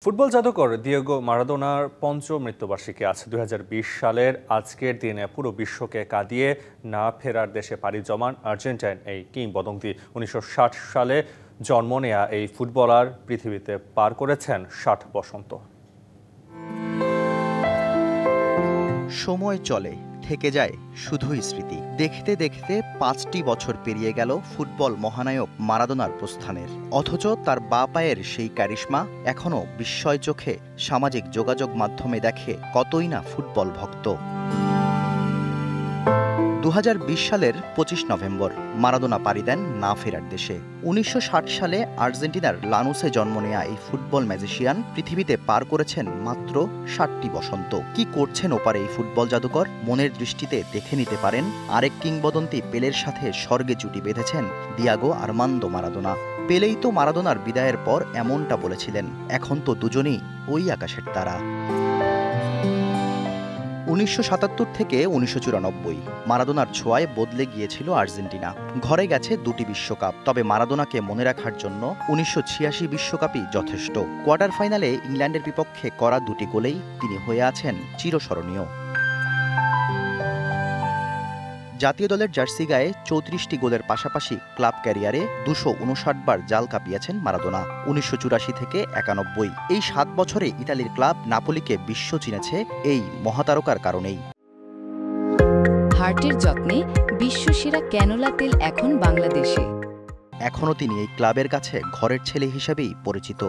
Football জাদুকর Diego মারাদোনার পঞ্চম মৃত্যুবার্ষিকী আজ ২০২০ সালের আজকের দিনে পুরো বিশ্বকে কাঁদিয়ে না ফেরার দেশে পাড়ি জমান আর্জেন্টাইন এই কিংবদন্তি। ১৯৬০ সালে জন্ম নেয়া এই ফুটবলার পৃথিবীতে পার করেছেন ৬০ বসন্ত। সময় চলে, থেকে যায় শুধুই স্মৃতি। দেখতে দেখতে ৫টি বছর পেরিয়ে গেল ফুটবল মহানায়ক মারাদোনার প্রস্থানের। অথচ তার বা পায়ের সেই ক্যারিশমা এখনও বিস্ময় চোখে সামাজিক যোগাযোগ মাধ্যমে দেখে কতই না ফুটবল ভক্ত। ২০২০ সালের ২৫ নভেম্বর মারাদোনা পাড়ি দেন না ফেরার দেশে। ১৯৬০ সালে আর্জেন্টিনার লানুসে জন্ম নেয়া এই ফুটবল ম্যাজিশিয়ান পৃথিবীতে পার করেছেন মাত্র ৬০টি বসন্ত। কি করছেন ওপারে এই ফুটবল জাদুকর? মনের দৃষ্টিতে দেখে নিতে পারেন আরেক কিংবদন্তি পেলের সাথে স্বর্গে জুটি বেঁধেছেন দিয়েগো আর্মান্দো মারাদোনা। পেলেই তো মারাদোনার বিদায়ের পর এমনটা বলেছিলেন, এখন তো দুজনেই ওই আকাশের তারা। ১৯৭৭ থেকে ১৯৯৪ মারাদোনার ছোঁয়ায় বদলে গিয়েছিল আর্জেন্টিনা। ঘরে গেছে দুটি বিশ্বকাপ, তবে মারাদোনাকে মনে রাখার জন্য ১৯৮৬ বিশ্বকাপই যথেষ্ট। কোয়ার্টার ফাইনালে ইংল্যান্ডের বিপক্ষে করা দুটি গোলেই তিনি হয়ে আছেন চিরস্মরণীয়। জাতীয় দলের জার্সি গায়ে ৩৪টি গোলের পাশাপাশি ক্লাব ক্যারিয়ারে ২৫৯ বার জাল কাঁপিয়েছেন মারাদোনা। ১৯৮৪ থেকে ৯১ এই ৭ বছরে ইতালির ক্লাব নাপোলিকে বিশ্ব চিনেছে এই মহাতারকার কারণেই। হার্টের যত্নে বিশ্বসেরা ক্যানোলা তেল এখন বাংলাদেশে। এখনও তিনি এই ক্লাবের কাছে ঘরের ছেলে হিসেবেই পরিচিত।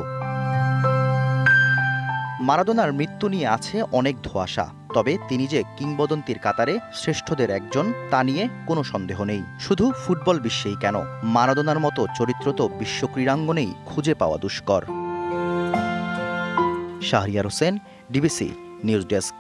মারাদোনার মৃত্যু নিয়ে আছে অনেক ধোঁয়াশা, তবে তিনি যে কিংবদন্তির কাতারে শ্রেষ্ঠদের একজন তা নিয়ে কোনো সন্দেহ নেই। শুধু ফুটবল বিশ্বেই কেন, মারাদোনার মতো চরিত্র তো বিশ্ব ক্রীড়াঙ্গনেই খুঁজে পাওয়া দুষ্কর। Shahriar Hossain, DBC news desk.